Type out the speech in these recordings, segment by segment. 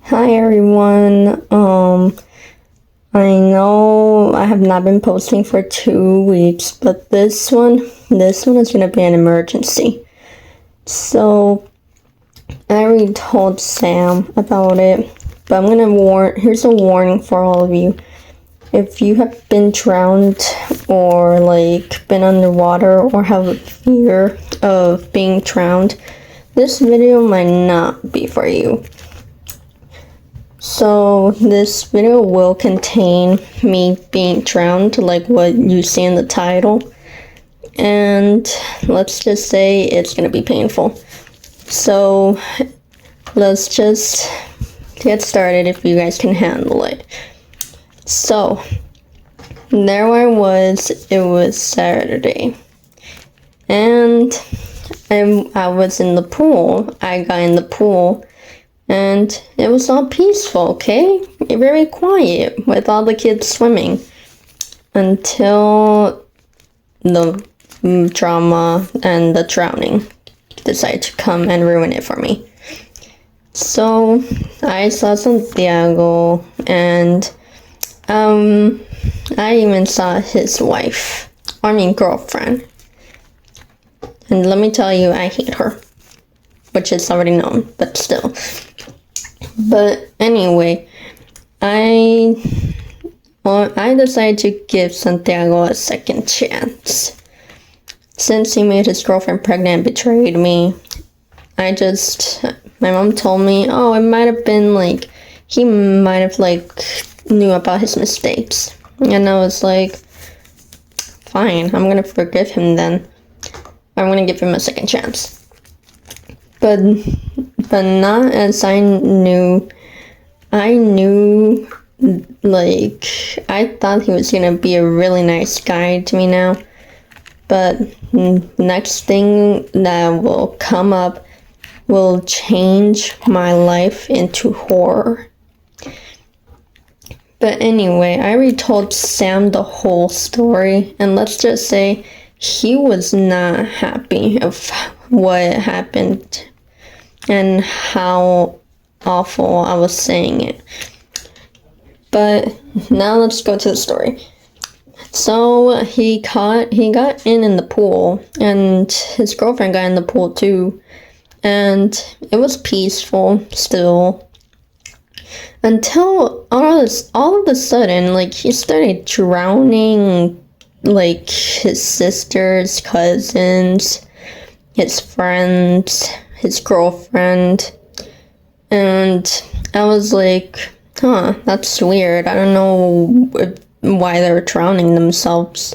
Hi everyone. I know I have not been posting for 2 weeks, but this one is gonna be an emergency. So I already told Sam about it, but I'm gonna here's a warning for all of you. If you have been drowned or been underwater or have a fear of being drowned, this video might not be for you. So this video will contain me being drowned, like what you see in the title, and let's just say it's gonna be painful. So let's just get started if you guys can handle it. So there I was, it was Saturday, and I was in the pool. I got in the pool and it was all peaceful, okay? Very quiet with all the kids swimming until the drama and the drowning decided to come and ruin it for me. So I saw Santiago and I even saw his wife, girlfriend. And let me tell you, I hate her, which is already known, but still. But anyway, I decided to give Santiago a second chance. Since he made his girlfriend pregnant and betrayed me, my mom told me, oh, it might have been he might have knew about his mistakes. And I was like, fine, I'm gonna forgive him then. I'm gonna give him a second chance. But not as I knew, I thought he was gonna be a really nice guy to me now. But next thing that will come up will change my life into horror. But anyway, I already told Sam the whole story, and let's just say he was not happy of what happened and how awful I was saying it. But now let's go to the story. So he got in the pool, and his girlfriend got in the pool too, and it was peaceful still until all of a sudden he started drowning his sisters, cousins, his friends, his girlfriend. And I was like, that's weird. I don't know why they're drowning themselves.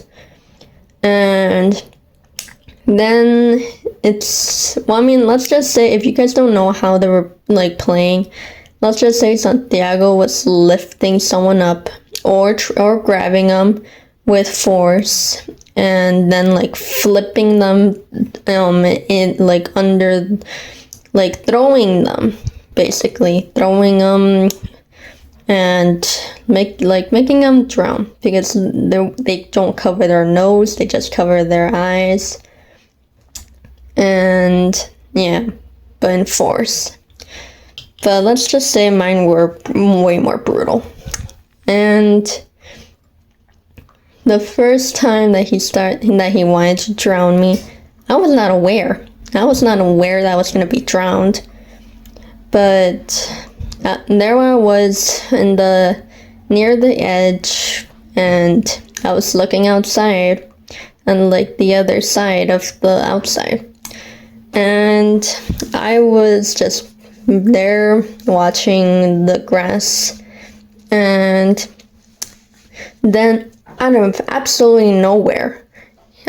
And then let's just say, if you guys don't know how they were playing, let's just say Santiago was lifting someone up or grabbing them with force and then flipping them in under, throwing them, basically throwing them and making them drown, because they don't cover their nose, they just cover their eyes. And yeah, but in force. But let's just say mine were way more brutal. And the first time that he wanted to drown me, I was not aware. I was not aware that I was going to be drowned. But there I was near the edge, and I was looking outside and the other side of the outside. And I was just there watching the grass, and then out of absolutely nowhere,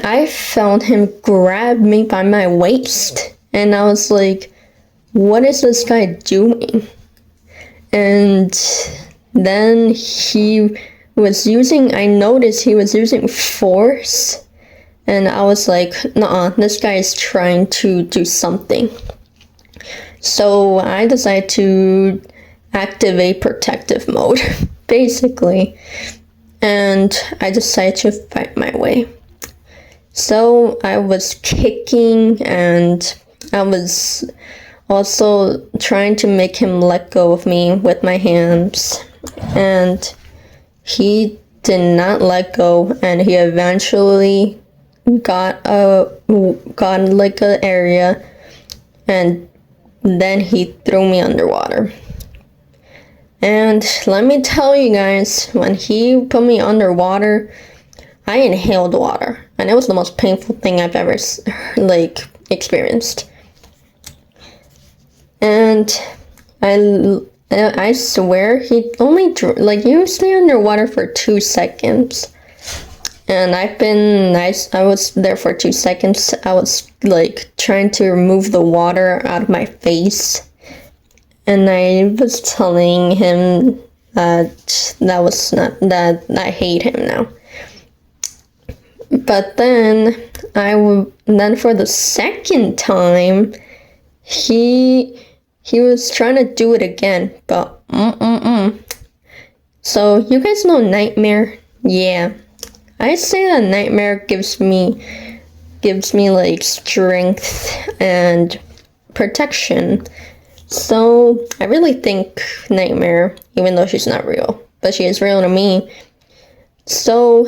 I felt him grab me by my waist, and I was like, what is this guy doing? And then I noticed he was using force, and I was like, nah, this guy is trying to do something. So I decided to activate protective mode, basically. And I decided to fight my way. So I was kicking, and I was also trying to make him let go of me with my hands. And he did not let go, and he eventually got like an area, and then he threw me underwater. And let me tell you guys, when he put me underwater, I inhaled water, and it was the most painful thing I've ever experienced. And I swear he only you stay underwater for 2 seconds. And I was there for 2 seconds. I was trying to remove the water out of my face. And I was telling him that I hate him now. But then for the second time, he was trying to do it again, but So you guys know Nightmare? Yeah. I say that Nightmare gives me strength and protection. So I really think Nightmare, even though she's not real, but she is real to me. So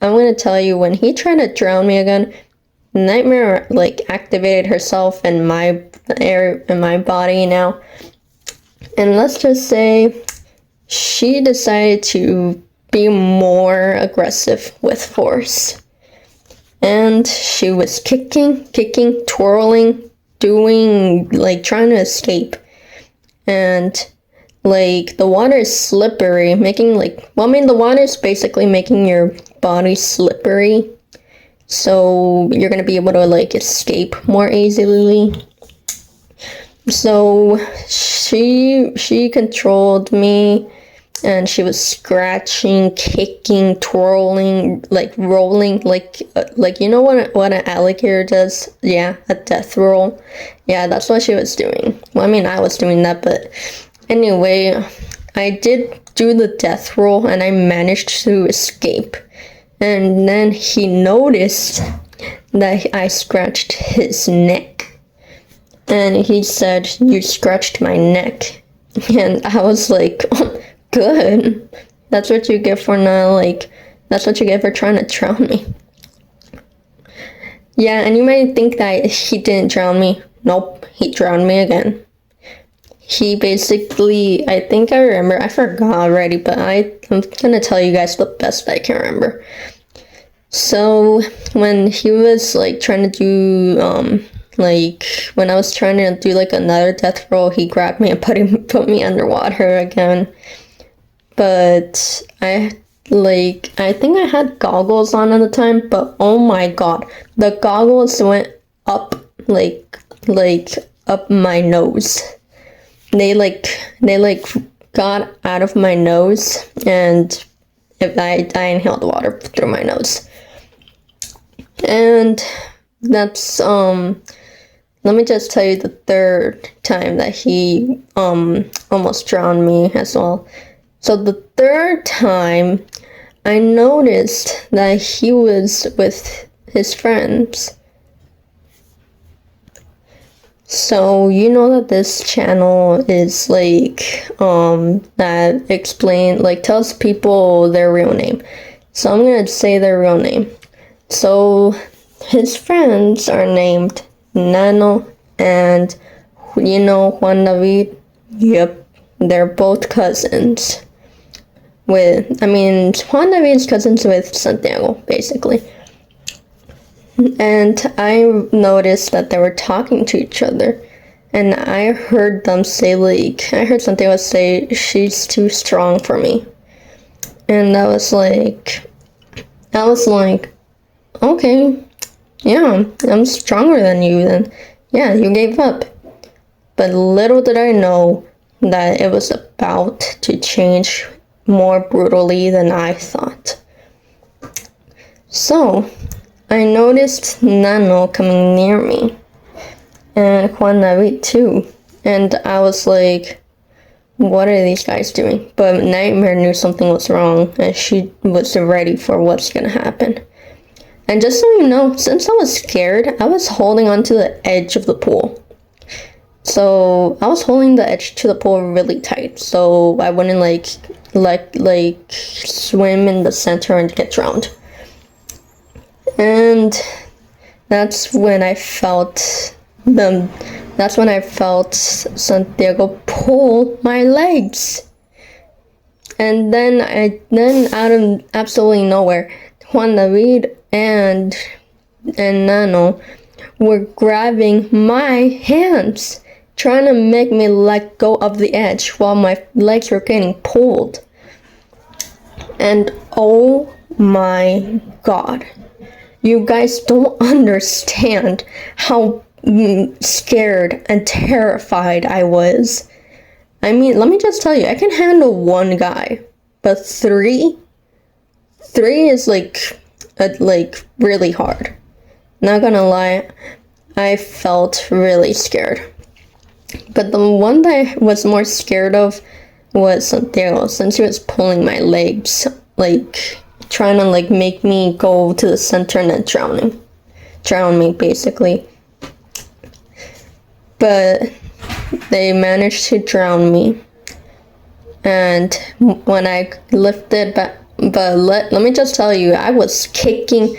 I'm gonna tell you, when he tried to drown me again, Nightmare activated herself in my body now. And let's just say she decided to be more aggressive with force. And she was kicking, twirling, doing trying to escape. And the water is slippery, making the water is basically making your body slippery. So you're gonna be able to escape more easily. So she controlled me, and she was scratching, kicking, twirling, rolling, you know what an alligator does? Yeah, a death roll. Yeah, that's what she was doing. Well, I mean, I was doing that, but anyway, I did do the death roll, and I managed to escape. And then he noticed that I scratched his neck. And he said, "You scratched my neck." And I was like, oh, good. That's what you get for that's what you get for trying to drown me. Yeah, and you might think that he didn't drown me. Nope, he drowned me again. He basically, I think I remember, I forgot already, but I'm gonna tell you guys the best I can remember. So when he was trying to do when I was trying to do another death roll, he grabbed me and put me underwater again. But I think I had goggles on at the time, but oh my god, the goggles went up up my nose. They got out of my nose, and I inhaled water through my nose. And that's let me just tell you the third time that he almost drowned me as well. So the third time, I noticed that he was with his friends. So you know that this channel is that tells people their real name. So I'm gonna say their real name. So his friends are named Nano and Juan David. Yep, they're both cousins. Juan David's cousins with Santiago, basically. And I noticed that they were talking to each other. And I heard them say, I heard Santiago say, "She's too strong for me." And I was like, okay, yeah, I'm stronger than you then. Yeah, you gave up. But little did I know that it was about to change more brutally than I thought. So I noticed Nano coming near me, and Juan David too, and I was like, what are these guys doing? But Nightmare knew something was wrong, and she was ready for what's gonna happen. And just so you know, since I was scared, I was holding onto the edge of the pool. So I was holding the edge to the pool really tight, so I wouldn't like swim in the center and get drowned. And that's when I felt Santiago pull my legs. And then out of absolutely nowhere, Juan David and Nano were grabbing my hands, trying to make me let go of the edge while my legs were getting pulled. And oh my god, you guys don't understand how scared and terrified I was. I mean, let me just tell you, I can handle one guy, but three is like really hard. Not gonna lie, I felt really scared. But the one that I was more scared of was Santiago, since he was pulling my legs, like trying to like make me go to the center and then drown me basically. But they managed to drown me. And when I lifted back, but let me just tell you, I was kicking,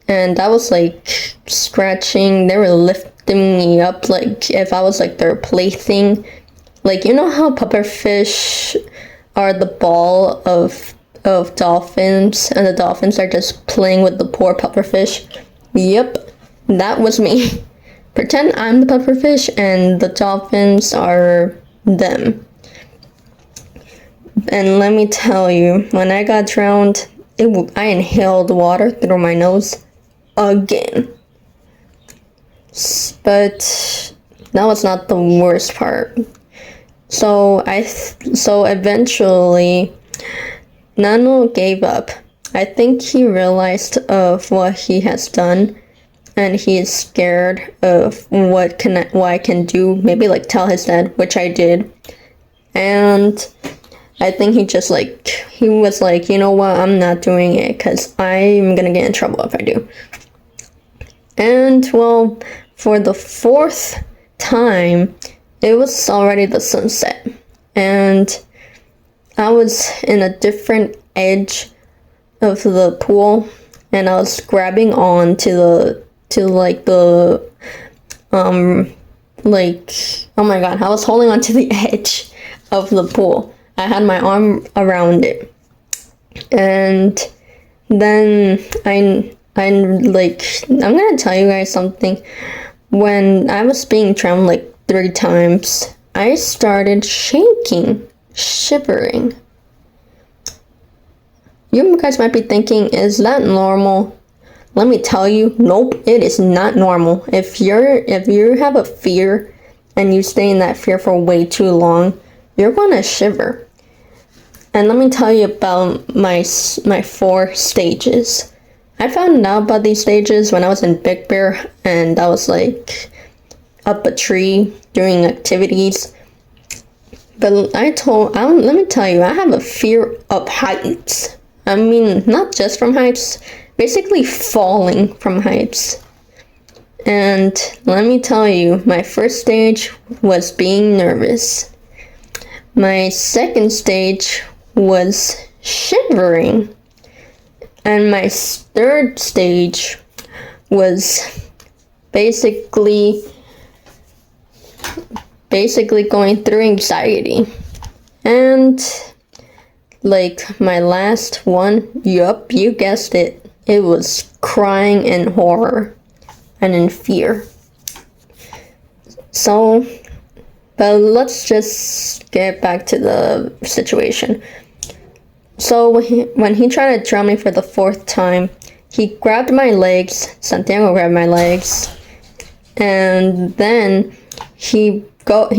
and I was like scratching. They were lifting me up like if I was like their plaything. Like, you know how pufferfish are the ball of dolphins, and the dolphins are just playing with the poor pufferfish? Yep, that was me. Pretend I'm the pufferfish and the dolphins are them. And let me tell you, when I got drowned, I inhaled water through my nose again. But that was not the worst part. So eventually, Nano gave up. I think he realized of what he has done, and he is scared of what I can do. Maybe like tell his dad, which I did. And I think he was like, you know what, I'm not doing it because I'm gonna get in trouble if I do. And well, for the fourth time, it was already the sunset, and I was in a different edge of the pool, and I was grabbing on to oh my god, I was holding on to the edge of the pool. I had my arm around it, and then I'm gonna tell you guys something. When I was being drowned like 3 times, I started shaking, shivering. You guys might be thinking, is that normal? Let me tell you, nope, it is not normal. If you have a fear and you stay in that fear for way too long, you're gonna shiver. And let me tell you about my 4 stages. I found out about these stages when I was in Big Bear, and I was like up a tree doing activities. But let me tell you, I have a fear of heights. I mean, not just from heights, basically falling from heights. And let me tell you, my first stage was being nervous. My second stage was shivering. And my third stage was basically going through anxiety. And like my last one, yup, you guessed it, it was crying in horror and in fear. So, but let's just get back to the situation. So when he tried to drown me for the 4th time, he grabbed my legs, Santiago grabbed my legs, and then he got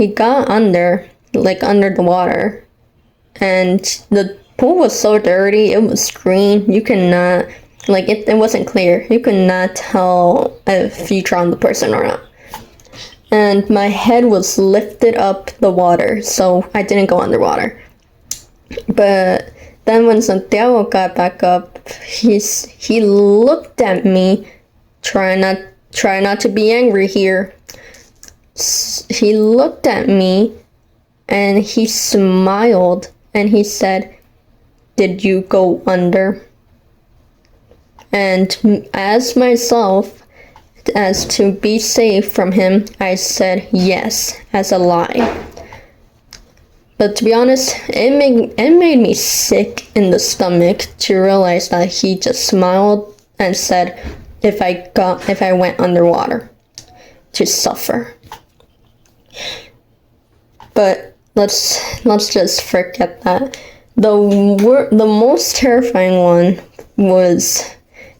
under the water, and the pool was so dirty, it was green, you cannot, it wasn't clear, you could not tell if you drowned the person or not. And my head was lifted up the water, so I didn't go underwater. But then when Santiago got back up, he looked at me, try not to be angry here. he looked at me and he smiled and he said, "Did you go under?" And as myself, as to be safe from him, I said yes as a lie. But to be honest, it made me sick in the stomach to realize that he just smiled and said if I went underwater to suffer. But let's just forget that. The most terrifying one was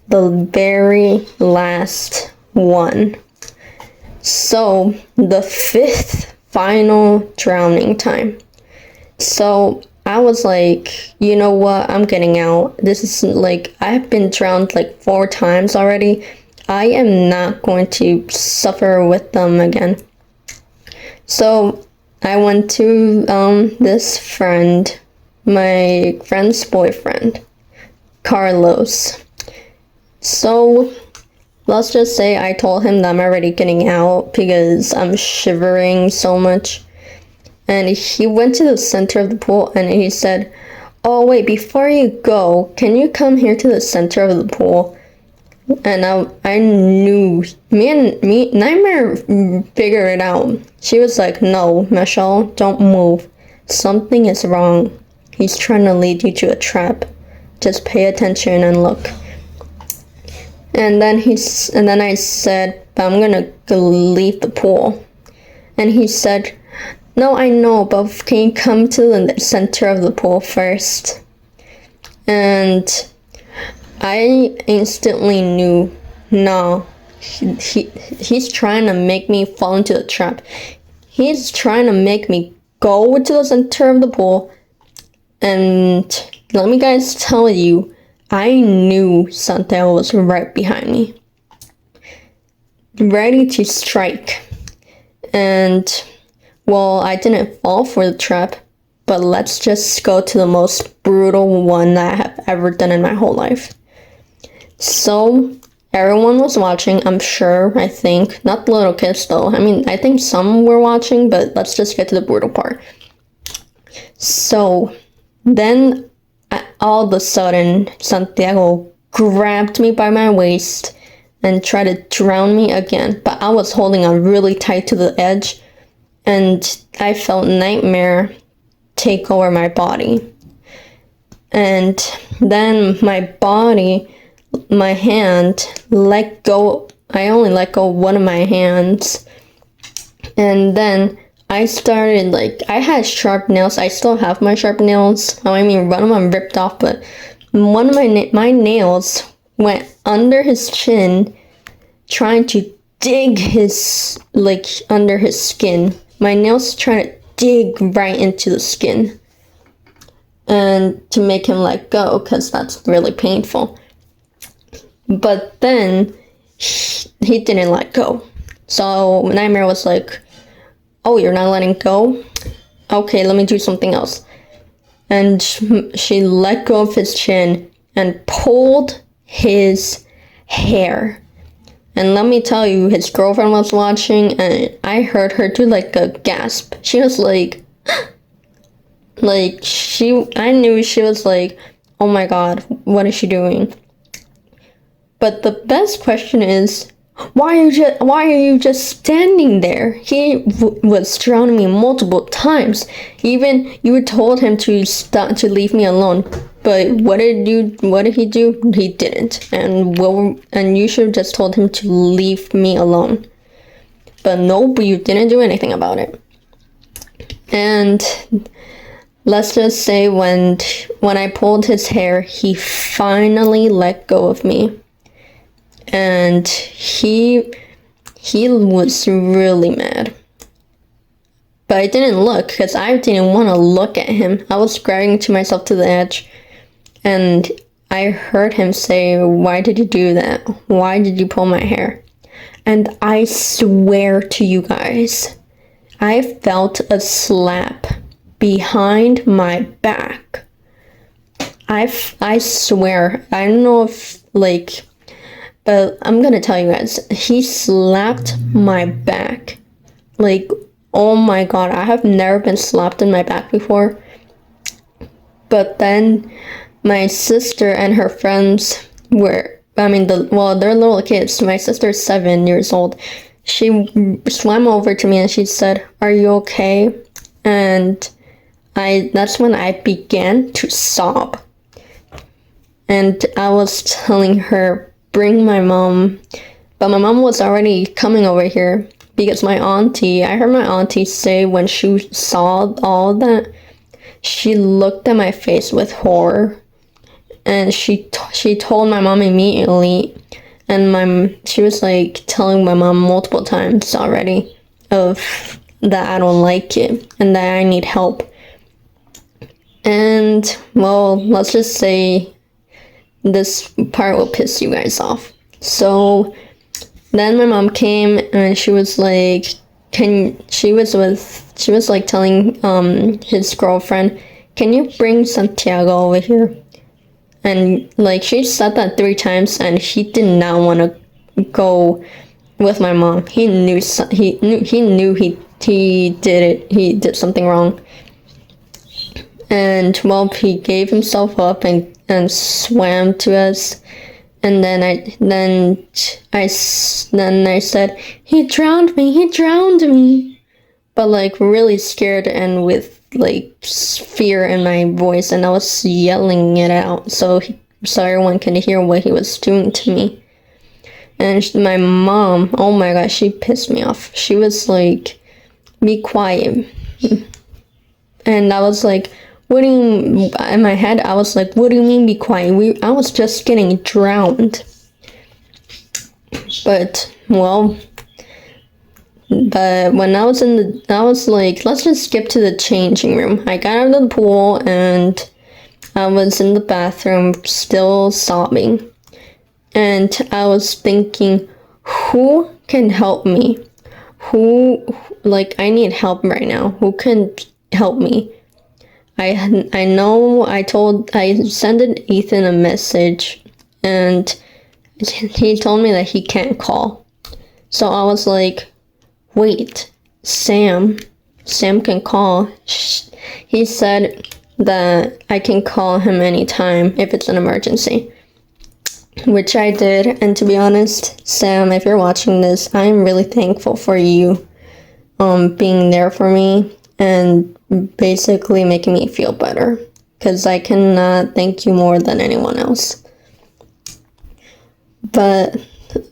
the very last one. So the 5th final drowning time. So I was like, you know what? I'm getting out. This is like, I've been drowned like 4 times already. I am not going to suffer with them again. So I went to this friend, my friend's boyfriend, Carlos. So let's just say I told him that I'm already getting out because I'm shivering so much. And he went to the center of the pool and he said, "Oh wait, before you go, can you come here to the center of the pool?" And I knew, me, Nightmare figured it out. She was like, "No, Michelle, don't move. Something is wrong. He's trying to lead you to a trap. Just pay attention and look." And then I said, "But I'm gonna go leave the pool." And he said, "No, I know, but can you come to the center of the pool first?" And I instantly knew, no, he's trying to make me fall into the trap. He's trying to make me go to the center of the pool. And let me guys tell you, I knew Santiago was right behind me, ready to strike. And well, I didn't fall for the trap, but let's just go to the most brutal one that I have ever done in my whole life. So everyone was watching, I'm sure, I think. Not the little kids though. I mean, I think some were watching, but let's just get to the brutal part. So then all of a sudden, Santiago grabbed me by my waist and tried to drown me again, but I was holding on really tight to the edge. And I felt Nightmare take over my body. And then my hand let go. I only let go one of my hands. And then I started, like, I had sharp nails. I still have my sharp nails. I mean, one of them ripped off, but one of my nails went under his chin, trying to dig under his skin. My nails trying to dig right into the skin and to make him let go, because that's really painful. But then he didn't let go. So Nightmare was like, "Oh, you're not letting go? Okay, let me do something else." And she let go of his chin and pulled his hair. And let me tell you, his girlfriend was watching, and I heard her do like a gasp. She was like, I knew she was like, "Oh my god, what is she doing?" But the best question is, why are you just standing there? He was drowning me multiple times. Even you told him to stop, to leave me alone. But what did he do? He didn't. And you should have just told him to leave me alone. But no, you didn't do anything about it. And let's just say when I pulled his hair, he finally let go of me. And he was really mad. But I didn't look, because I didn't want to look at him. I was dragging to myself to the edge. And I heard him say, "Why did you do that? Why did you pull my hair?" And I swear to you guys, I felt a slap behind my back. I swear, I don't know if, but I'm gonna tell you guys, he slapped my back Like, oh my god, I have never been slapped in my back before. But then my sister and her friends were, they're little kids. My sister's 7 years old. She swam over to me and she said, "Are you okay?" And that's when I began to sob. And I was telling her, bring my mom. But my mom was already coming over here because I heard my auntie say when she saw all that, she looked at my face with horror. And she told my mom immediately. And she was like telling my mom multiple times already of that I don't like it and that I need help. And well, let's just say this part will piss you guys off. So then my mom came and she was like, she was like telling his girlfriend, "Can you bring Santiago over here?" And like she said that 3 times and he did not want to go with my mom. He knew he did it. He did something wrong. And well, he gave himself up and swam to us. And then I said, "He drowned me," but like really scared and with like fear in my voice, and I was yelling it out so everyone can hear what he was doing to me. And my mom, oh my god, she pissed me off. She was like, "Be quiet." And I was like, in my head, I was like, "What do you mean be quiet? I was just getting drowned." But when I was like, let's just skip to the changing room. I got out of the pool and I was in the bathroom still sobbing. And I was thinking, who can help me? I need help right now. Who can help me? I sent Ethan a message and he told me that he can't call. So I was like, wait, Sam can call. He said that I can call him anytime if it's an emergency, which I did. And to be honest, Sam, if you're watching this, I'm really thankful for you being there for me and basically making me feel better, because I cannot thank you more than anyone else. But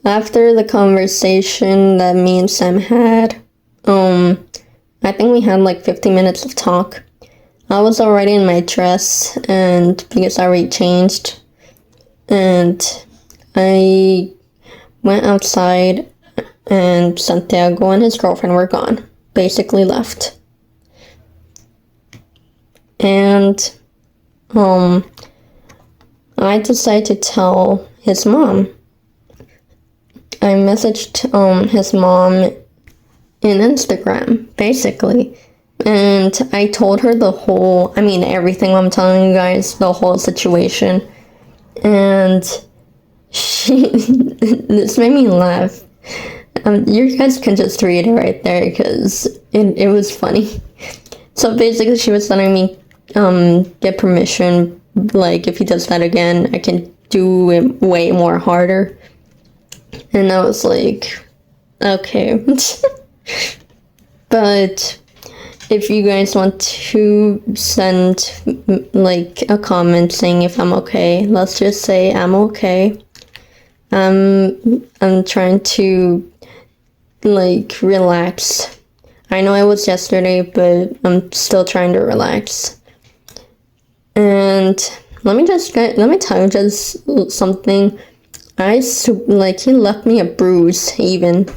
after the conversation that me and Sam had, I think we had like 15 minutes of talk. I was already in my dress, and because I already changed, and I went outside, and Santiago and his girlfriend were gone, basically left. And I decided to tell his mom. I messaged his mom in Instagram, basically. And I told her everything I'm telling you guys, the whole situation. And this made me laugh. You guys can just read it right there because it was funny. So basically she was letting me get permission, like if he does that again, I can do it way more harder. And I was like, okay. But if you guys want to send like a comment saying if I'm okay, let's just say I'm okay. I'm trying to like relax. I know it was yesterday, but I'm still trying to relax. And let me tell you just something. He left me a bruise even.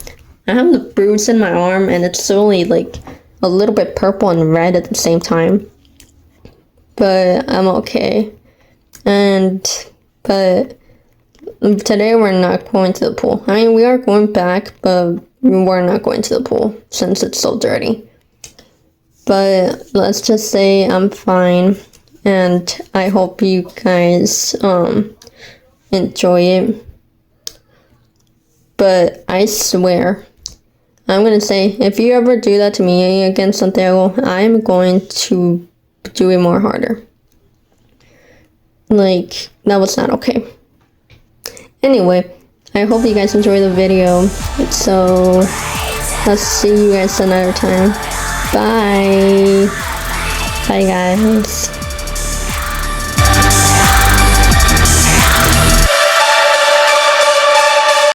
I have the bruise in my arm and it's only like a little bit purple and red at the same time. But I'm okay. But today we're not going to the pool. I mean, we are going back, but we're not going to the pool since it's so dirty. But let's just say I'm fine. And I hope you guys enjoy it. But I swear, I'm gonna say, if you ever do that to me again, Santiago, I'm going to do it more harder. Like, that was not okay. Anyway, I hope you guys enjoy the video. So, I'll see you guys another time. Bye. Bye, guys.